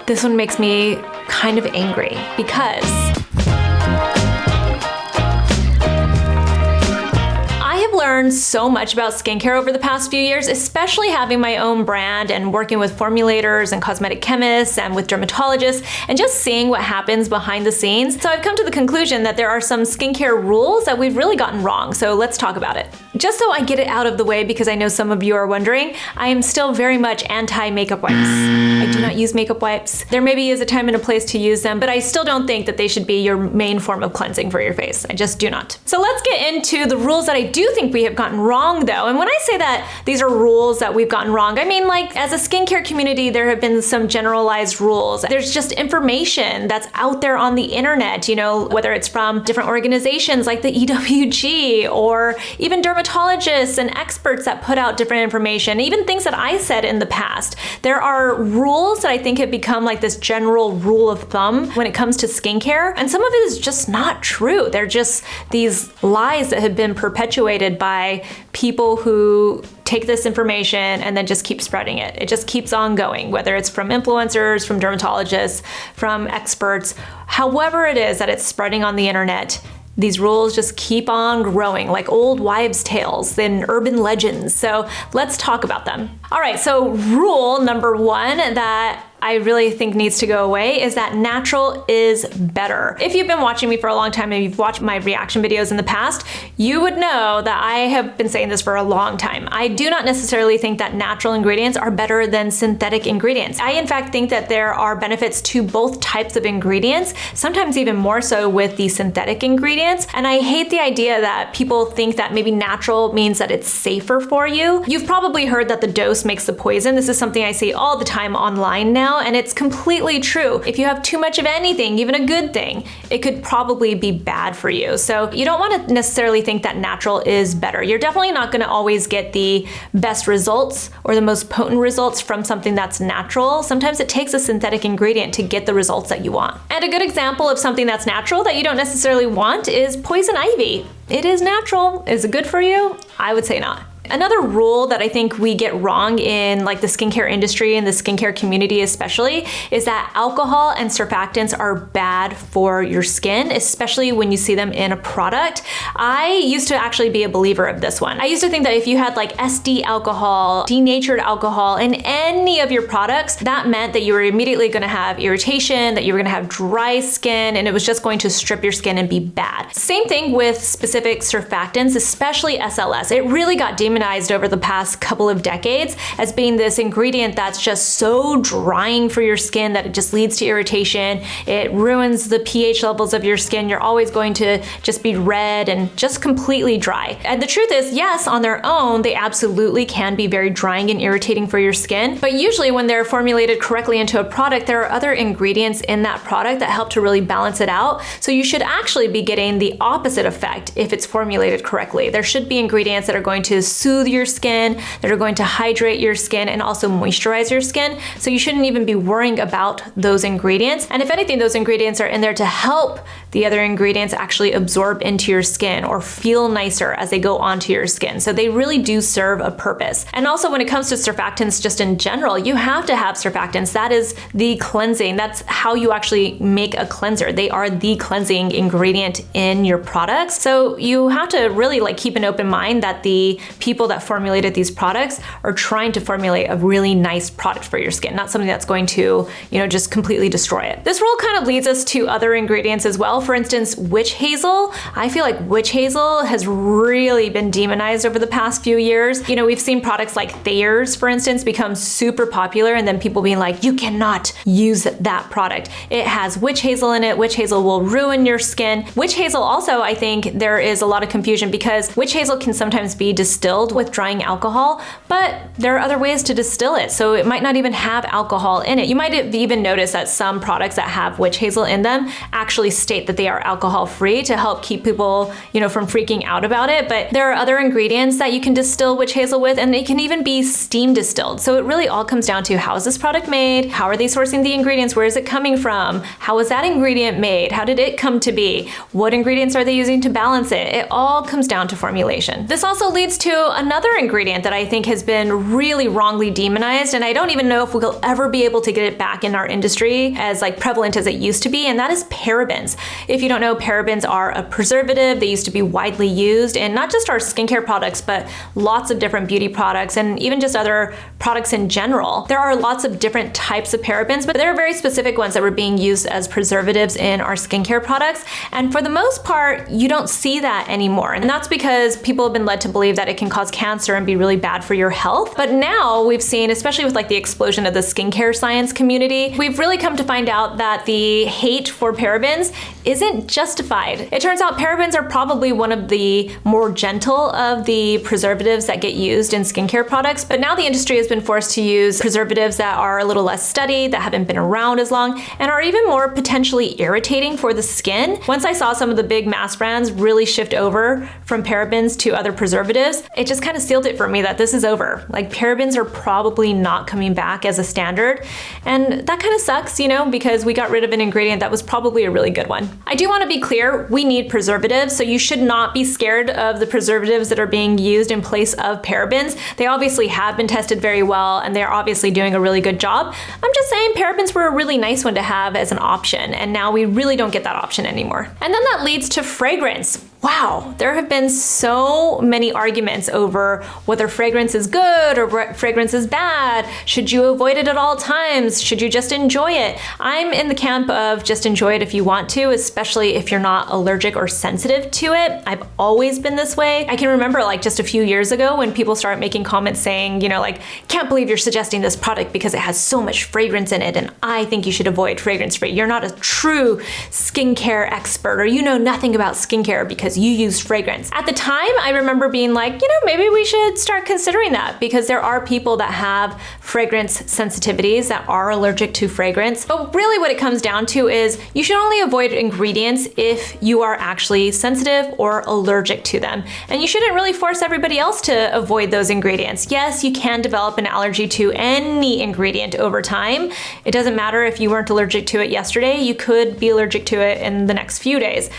This one makes me kind of angry because learned so much about skincare over the past few years, especially having my own brand and working with formulators and cosmetic chemists and with dermatologists and just seeing what happens behind the scenes. So I've come to the conclusion that there are some skincare rules that we've really gotten wrong. So let's talk about it. Just so I get it out of the way, because I know some of you are wondering, I am still very much anti-makeup wipes. I do not use makeup wipes. There maybe is a time and a place to use them, but I still don't think that they should be your main form of cleansing for your face. I just do not. So let's get into the rules that I do think we have gotten wrong though. And when I say that these are rules that we've gotten wrong, I mean, like, as a skincare community, there have been some generalized rules. There's just information that's out there on the internet, you know, whether it's from different organizations like the EWG or even dermatologists and experts that put out different information, even things that I said in the past. There are rules that I think have become like this general rule of thumb when it comes to skincare, and some of it is just not true. They're just these lies that have been perpetuated by people who take this information and then just keep spreading it. It just keeps on going, whether it's from influencers, from dermatologists, from experts, however it is that it's spreading on the internet. These rules just keep on growing like old wives' tales and urban legends. So let's talk about them. All right, so rule number one that I really think needs to go away is that natural is better. If you've been watching me for a long time and you've watched my reaction videos in the past, you would know that I have been saying this for a long time. I do not necessarily think that natural ingredients are better than synthetic ingredients. I in fact think that there are benefits to both types of ingredients, sometimes even more so with the synthetic ingredients. And I hate the idea that people think that maybe natural means that it's safer for you. You've probably heard that the dose makes the poison. This is something I see all the time online now, and it's completely true. If you have too much of anything, even a good thing, it could probably be bad for you. So you don't want to necessarily think that natural is better. You're definitely not going to always get the best results or the most potent results from something that's natural. Sometimes it takes a synthetic ingredient to get the results that you want. And a good example of something that's natural that you don't necessarily want is poison ivy. It is natural. Is it good for you? I would say not. Another rule that I think we get wrong in like the skincare industry and the skincare community especially is that alcohol and surfactants are bad for your skin, especially when you see them in a product. I used to actually be a believer of this one. I used to think that if you had like SD alcohol, denatured alcohol in any of your products, that meant that you were immediately gonna have irritation, that you were gonna have dry skin, and it was just going to strip your skin and be bad. Same thing with specific surfactants, especially SLS. It really got demonized over the past couple of decades as being this ingredient that's just so drying for your skin that it just leads to irritation. It ruins the pH levels of your skin. You're always going to just be red and just completely dry. And the truth is, yes, on their own, they absolutely can be very drying and irritating for your skin. But usually when they're formulated correctly into a product, there are other ingredients in that product that help to really balance it out. So you should actually be getting the opposite effect if it's formulated correctly. There should be ingredients that are going to soothe your skin, that are going to hydrate your skin and also moisturize your skin. So you shouldn't even be worrying about those ingredients. And if anything, those ingredients are in there to help the other ingredients actually absorb into your skin or feel nicer as they go onto your skin. So they really do serve a purpose. And also when it comes to surfactants just in general, you have to have surfactants. That is the cleansing. That's how you actually make a cleanser. They are the cleansing ingredient in your products. So you have to really like keep an open mind that the people that formulated these products are trying to formulate a really nice product for your skin, not something that's going to, you know, just completely destroy it. This rule kind of leads us to other ingredients as well. For instance, witch hazel. I feel like witch hazel has really been demonized over the past few years. You know, we've seen products like Thayer's, for instance, become super popular and then people being like, you cannot use that product. It has witch hazel in it. Witch hazel will ruin your skin. Witch hazel also, I think there is a lot of confusion because witch hazel can sometimes be distilled with drying alcohol, but there are other ways to distill it. So it might not even have alcohol in it. You might have even noticed that some products that have witch hazel in them actually state that they are alcohol free to help keep people, you know, from freaking out about it. But there are other ingredients that you can distill witch hazel with, and it can even be steam distilled. So it really all comes down to how is this product made? How are they sourcing the ingredients? Where is it coming from? How is that ingredient made? How did it come to be? What ingredients are they using to balance it? It all comes down to formulation. This also leads to another ingredient that I think has been really wrongly demonized, and I don't even know if we'll ever be able to get it back in our industry as like prevalent as it used to be, and that is parabens. If you don't know, parabens are a preservative. They used to be widely used in not just our skincare products, but lots of different beauty products and even just other products in general. There are lots of different types of parabens, but there are very specific ones that were being used as preservatives in our skincare products. And for the most part, you don't see that anymore. And that's because people have been led to believe that it can cause cancer and be really bad for your health. But now we've seen, especially with like the explosion of the skincare science community, we've really come to find out that the hate for parabens isn't justified. It turns out parabens are probably one of the more gentle of the preservatives that get used in skincare products, but now the industry has been forced to use preservatives that are a little less studied, that haven't been around as long, and are even more potentially irritating for the skin. Once I saw some of the big mass brands really shift over from parabens to other preservatives, it just kind of sealed it for me that this is over. Like, parabens are probably not coming back as a standard, and that kind of sucks, you know, because we got rid of an ingredient that was probably a really good one. I do want to be clear, we need preservatives, so you should not be scared of the preservatives that are being used in place of parabens. They obviously have been tested very well, and they're obviously doing a really good job. I'm just saying parabens were a really nice one to have as an option, and now we really don't get that option anymore. And then that leads to fragrance. Wow, there have been so many arguments over whether fragrance is good or fragrance is bad. Should you avoid it at all times? Should you just enjoy it? I'm in the camp of just enjoy it if you want to, especially if you're not allergic or sensitive to it. I've always been this way. I can remember like just a few years ago when people started making comments saying, you know, like, can't believe you're suggesting this product because it has so much fragrance in it, and I think you should avoid fragrance-free. You're not a true skincare expert, or you know nothing about skincare because you use fragrance. At the time, I remember being like, you know, maybe we should start considering that, because there are people that have fragrance sensitivities, that are allergic to fragrance. But really what it comes down to is you should only avoid ingredients if you are actually sensitive or allergic to them. And you shouldn't really force everybody else to avoid those ingredients. Yes, you can develop an allergy to any ingredient over time. It doesn't matter if you weren't allergic to it yesterday, you could be allergic to it in the next few days.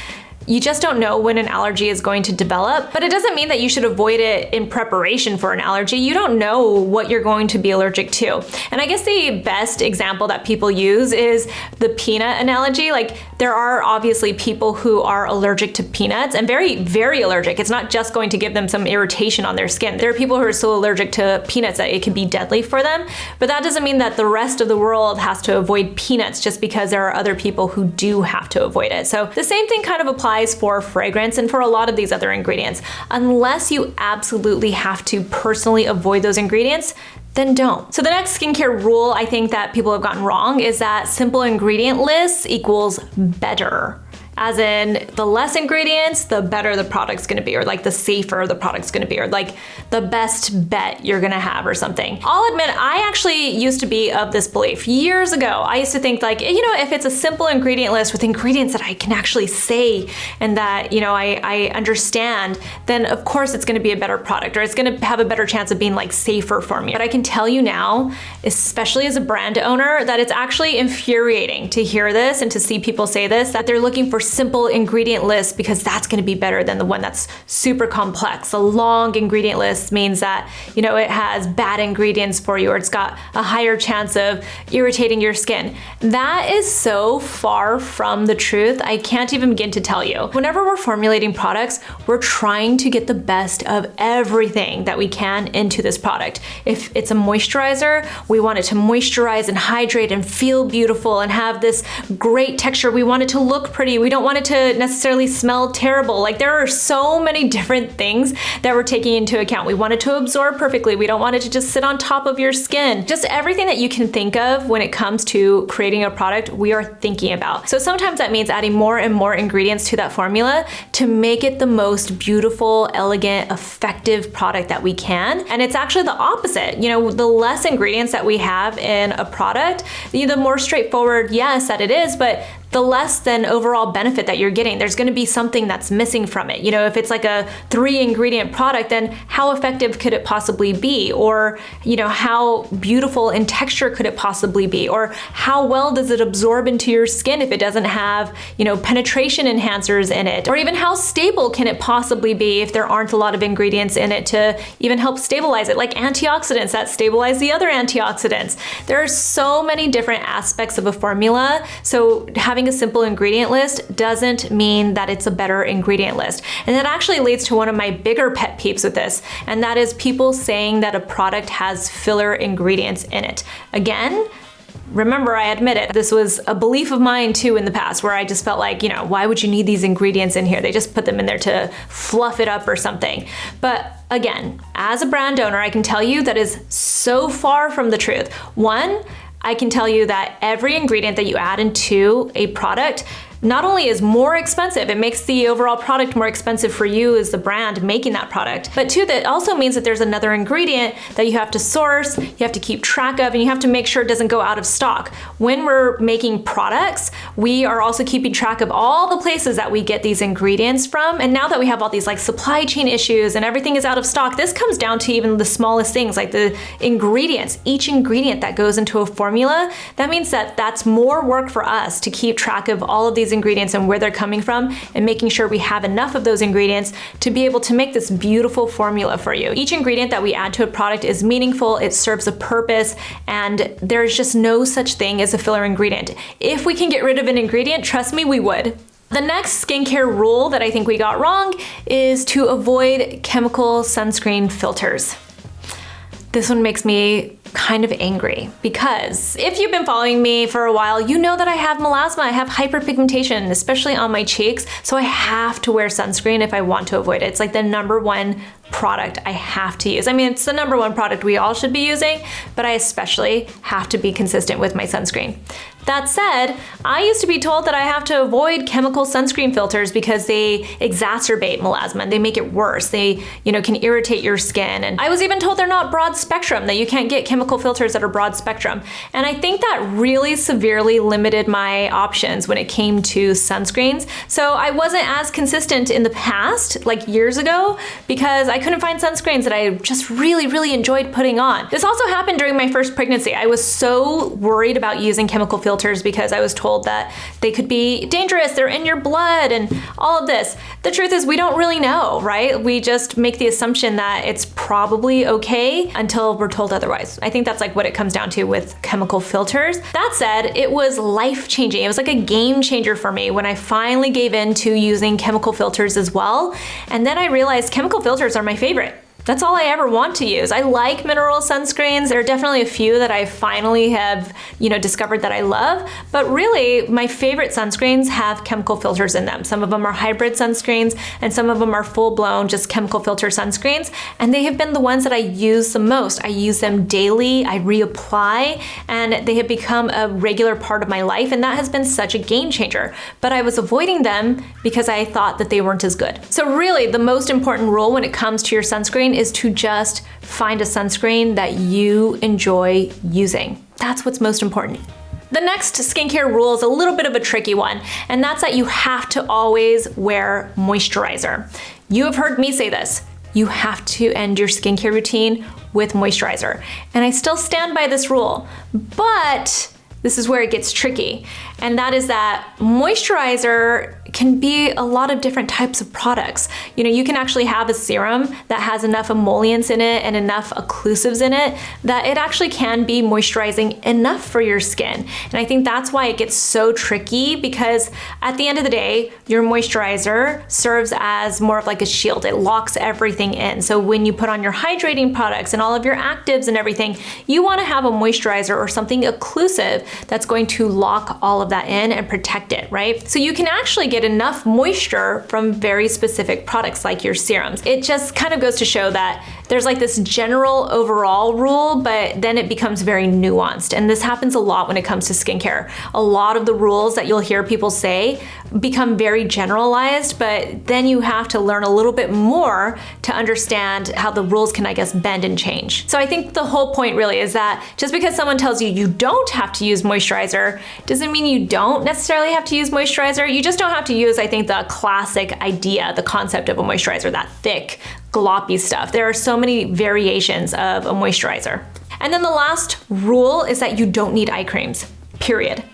You just don't know when an allergy is going to develop, but it doesn't mean that you should avoid it in preparation for an allergy. You don't know what you're going to be allergic to. And I guess the best example that people use is the peanut analogy. Like, there are obviously people who are allergic to peanuts, and very, very allergic. It's not just going to give them some irritation on their skin. There are people who are so allergic to peanuts that it can be deadly for them, but that doesn't mean that the rest of the world has to avoid peanuts just because there are other people who do have to avoid it. So the same thing kind of applies for fragrance and for a lot of these other ingredients. Unless you absolutely have to personally avoid those ingredients, then don't. So the next skincare rule I think that people have gotten wrong is that simple ingredient lists equals better. As in, the less ingredients, the better the product's gonna be, or like the safer the product's gonna be, or like the best bet you're gonna have or something. I'll admit, I actually used to be of this belief. Years ago, I used to think like, you know, if it's a simple ingredient list with ingredients that I can actually say and that, you know, I understand, then of course it's gonna be a better product, or it's gonna have a better chance of being like safer for me. But I can tell you now, especially as a brand owner, that it's actually infuriating to hear this and to see people say this, that they're looking for simple ingredient lists because that's going to be better than the one that's super complex. A long ingredient list means that, you know, it has bad ingredients for you, or it's got a higher chance of irritating your skin. That is so far from the truth. I can't even begin to tell you. Whenever we're formulating products, we're trying to get the best of everything that we can into this product. If it's a moisturizer, we want it to moisturize and hydrate and feel beautiful and have this great texture. We want it to look pretty. We don't want it to necessarily smell terrible. Like, there are so many different things that we're taking into account. We want it to absorb perfectly. We don't want it to just sit on top of your skin. Just everything that you can think of when it comes to creating a product, we are thinking about. So sometimes that means adding more and more ingredients to that formula to make it the most beautiful, elegant, effective product that we can. And it's actually the opposite. You know, the less ingredients that we have in a product, the more straightforward, yes, that it is, but the less than overall benefit that you're getting. There's gonna be something that's missing from it. You know, if it's like a 3-ingredient product, then how effective could it possibly be? Or, you know, how beautiful in texture could it possibly be? Or how well does it absorb into your skin if it doesn't have, you know, penetration enhancers in it? Or even how stable can it possibly be if there aren't a lot of ingredients in it to even help stabilize it, like antioxidants that stabilize the other antioxidants. There are so many different aspects of a formula, so having a simple ingredient list doesn't mean that it's a better ingredient list. And that actually leads to one of my bigger pet peeves with this, and that is people saying that a product has filler ingredients in it. Again, remember, I admit it, this was a belief of mine too in the past, where I just felt like, you know, why would you need these ingredients in here? They just put them in there to fluff it up or something. But again, as a brand owner, I can tell you that is so far from the truth. One, I can tell you that every ingredient that you add into a product not only is more expensive, it makes the overall product more expensive for you as the brand making that product, but two, that also means that there's another ingredient that you have to source, you have to keep track of, and you have to make sure it doesn't go out of stock. When we're making products, we are also keeping track of all the places that we get these ingredients from, and now that we have all these like supply chain issues and everything is out of stock, this comes down to even the smallest things like the ingredients. Each ingredient that goes into a formula, that means that that's more work for us to keep track of all of these ingredients and where they're coming from, and making sure we have enough of those ingredients to be able to make this beautiful formula for you. Each ingredient that we add to a product is meaningful, it serves a purpose, and there's just no such thing as a filler ingredient. If we can get rid of an ingredient, trust me, we would. The next skincare rule that I think we got wrong is to avoid chemical sunscreen filters. This one makes me kind of angry, because if you've been following me for a while, you know that I have melasma, I have hyperpigmentation, especially on my cheeks, so I have to wear sunscreen if I want to avoid it. It's like the #1 product I have to use. I mean, it's the #1 product we all should be using, but I especially have to be consistent with my sunscreen. That said, I used to be told that I have to avoid chemical sunscreen filters because they exacerbate melasma and they make it worse. They, you know, can irritate your skin. And I was even told they're not broad spectrum, that you can't get chemical filters that are broad spectrum. And I think that really severely limited my options when it came to sunscreens. So I wasn't as consistent in the past, like years ago, because I couldn't find sunscreens that I just really enjoyed putting on. This also happened during my first pregnancy. I was so worried about using chemical filters because I was told that they could be dangerous, they're in your blood, and all of this. The truth is, we don't really know, right? We just make the assumption that it's probably okay until we're told otherwise. I think that's like what it comes down to with chemical filters. That said, it was life-changing. It was like a game changer for me when I finally gave in to using chemical filters as well. And then I realized chemical filters are my favorite. That's all I ever want to use. I like mineral sunscreens. There are definitely a few that I finally have, you know, discovered that I love, but really my favorite sunscreens have chemical filters in them. Some of them are hybrid sunscreens and some of them are full-blown just chemical filter sunscreens, and they have been the ones that I use the most. I use them daily, I reapply, and they have become a regular part of my life, and that has been such a game changer. But I was avoiding them because I thought that they weren't as good. So really, the most important rule when it comes to your sunscreen is to just find a sunscreen that you enjoy using. That's what's most important. The next skincare rule is a little bit of a tricky one, and that's that you have to always wear moisturizer. You have heard me say this. You have to end your skincare routine with moisturizer. And I still stand by this rule, but this is where it gets tricky. And that is that moisturizer can be a lot of different types of products. You know, you can actually have a serum that has enough emollients in it and enough occlusives in it that it actually can be moisturizing enough for your skin. And I think that's why it gets so tricky, because at the end of the day, your moisturizer serves as more of like a shield. It locks everything in. So when you put on your hydrating products and all of your actives and everything, you want to have a moisturizer or something occlusive that's going to lock all of that in and protect it, right? So you can actually get enough moisture from very specific products like your serums. It just kind of goes to show that There's like this general overall rule, but then it becomes very nuanced. And this happens a lot when it comes to skincare. A lot of the rules that you'll hear people say become very generalized, but then you have to learn a little bit more to understand how the rules can, I guess, bend and change. So I think the whole point really is that just because someone tells you you don't have to use moisturizer doesn't mean you don't necessarily have to use moisturizer. You just don't have to use, I think, the classic idea, the concept of a moisturizer, that thick, gloppy stuff. There are so many variations of a moisturizer. And then the last rule is that you don't need eye creams, period.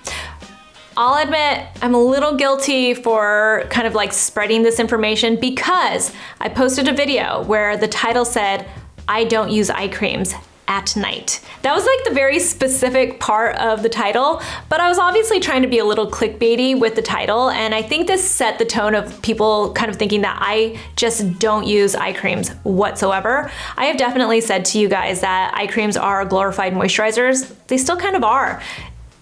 I'll admit I'm a little guilty for kind of like spreading this information because I posted a video where the title said, "I don't use eye creams at night." That was like the very specific part of the title, but I was obviously trying to be a little clickbaity with the title, and I think this set the tone of people kind of thinking that I just don't use eye creams whatsoever. I have definitely said to you guys that eye creams are glorified moisturizers. They still kind of are.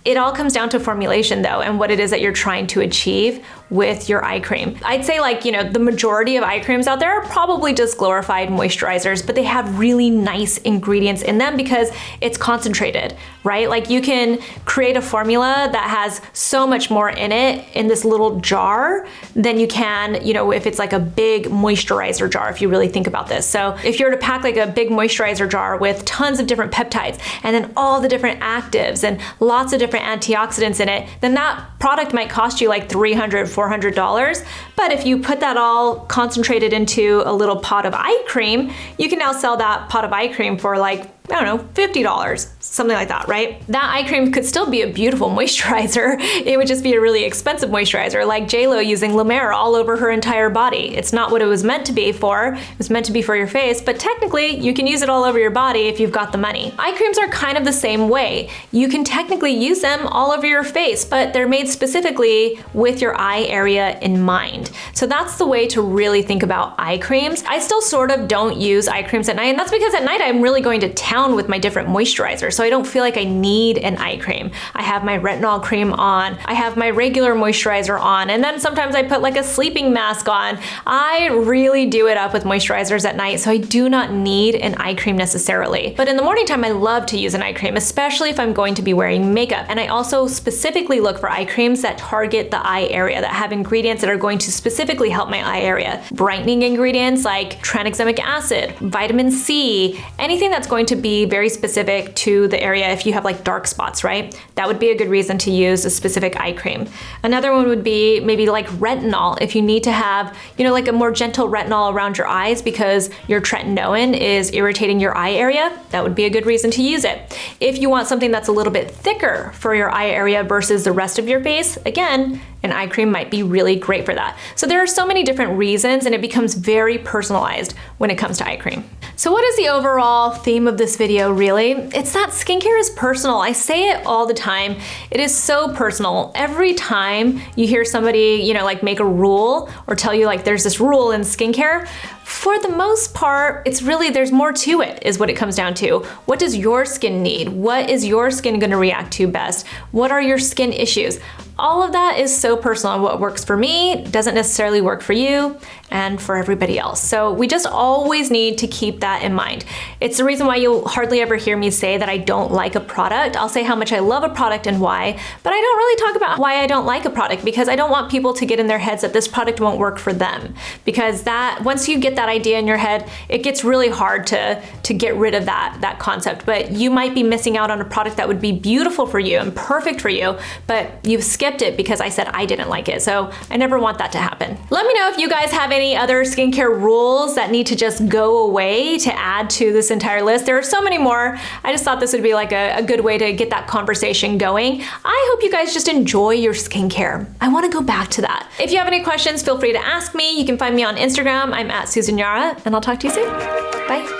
It all comes down to formulation though, and what it is that you're trying to achieve with your eye cream. I'd say like, the majority of eye creams out there are probably just glorified moisturizers, but they have really nice ingredients in them because it's concentrated, right? Like you can create a formula that has so much more in it in this little jar than you can, if it's like a big moisturizer jar, if you really think about this. So if you were to pack like a big moisturizer jar with tons of different peptides and then all the different actives and lots of different antioxidants in it, then that product might cost you like $300, $400. But if you put that all concentrated into a little pot of eye cream, you can now sell that pot of eye cream for like, I don't know, $50, something like that, right? That eye cream could still be a beautiful moisturizer. It would just be a really expensive moisturizer, like J-Lo using La Mer all over her entire body. It's not what it was meant to be for. It was meant to be for your face, but technically you can use it all over your body if you've got the money. Eye creams are kind of the same way. You can technically use them all over your face, but they're made specifically with your eye area in mind. So that's the way to really think about eye creams. I still sort of don't use eye creams at night, and that's because at night I'm really going to town with my different moisturizers, so I don't feel like I need an eye cream. I have my retinol cream on, I have my regular moisturizer on, and then sometimes I put like a sleeping mask on. I really do it up with moisturizers at night, so I do not need an eye cream necessarily. But in the morning time, I love to use an eye cream, especially if I'm going to be wearing makeup. And I also specifically look for eye creams that target the eye area, that have ingredients that are going to specifically help my eye area. Brightening ingredients like tranexamic acid, vitamin C, anything that's going to be very specific to the area if you have like dark spots, right? That would be a good reason to use a specific eye cream. Another one would be maybe like retinol. If you need to have, like a more gentle retinol around your eyes because your tretinoin is irritating your eye area, that would be a good reason to use it. If you want something that's a little bit thicker for your eye area versus the rest of your face, again, an eye cream might be really great for that. So there are so many different reasons, and it becomes very personalized when it comes to eye cream. So what is the overall theme of this video really? It's that skincare is personal. I say it all the time. It is so personal. Every time you hear somebody, like make a rule or tell you like there's this rule in skincare, for the most part, it's really, there's more to it, is what it comes down to. What does your skin need? What is your skin gonna react to best? What are your skin issues? All of that is so personal. What works for me doesn't necessarily work for you and for everybody else. So we just always need to keep that in mind. It's the reason why you'll hardly ever hear me say that I don't like a product. I'll say how much I love a product and why, but I don't really talk about why I don't like a product, because I don't want people to get in their heads that this product won't work for them. Because that, once you get that idea in your head, it gets really hard to get rid of that concept. But you might be missing out on a product that would be beautiful for you and perfect for you, but you've skipped it because I said I didn't like it. So I never want that to happen. Let me know if you guys have any other skincare rules that need to just go away to add to this entire list. There are so many more. I just thought this would be like a good way to get that conversation going. I hope you guys just enjoy your skincare. I want to go back to that. If you have any questions, feel free to ask me. You can find me on Instagram. I'm at Susan Yara, and I'll talk to you soon. Bye.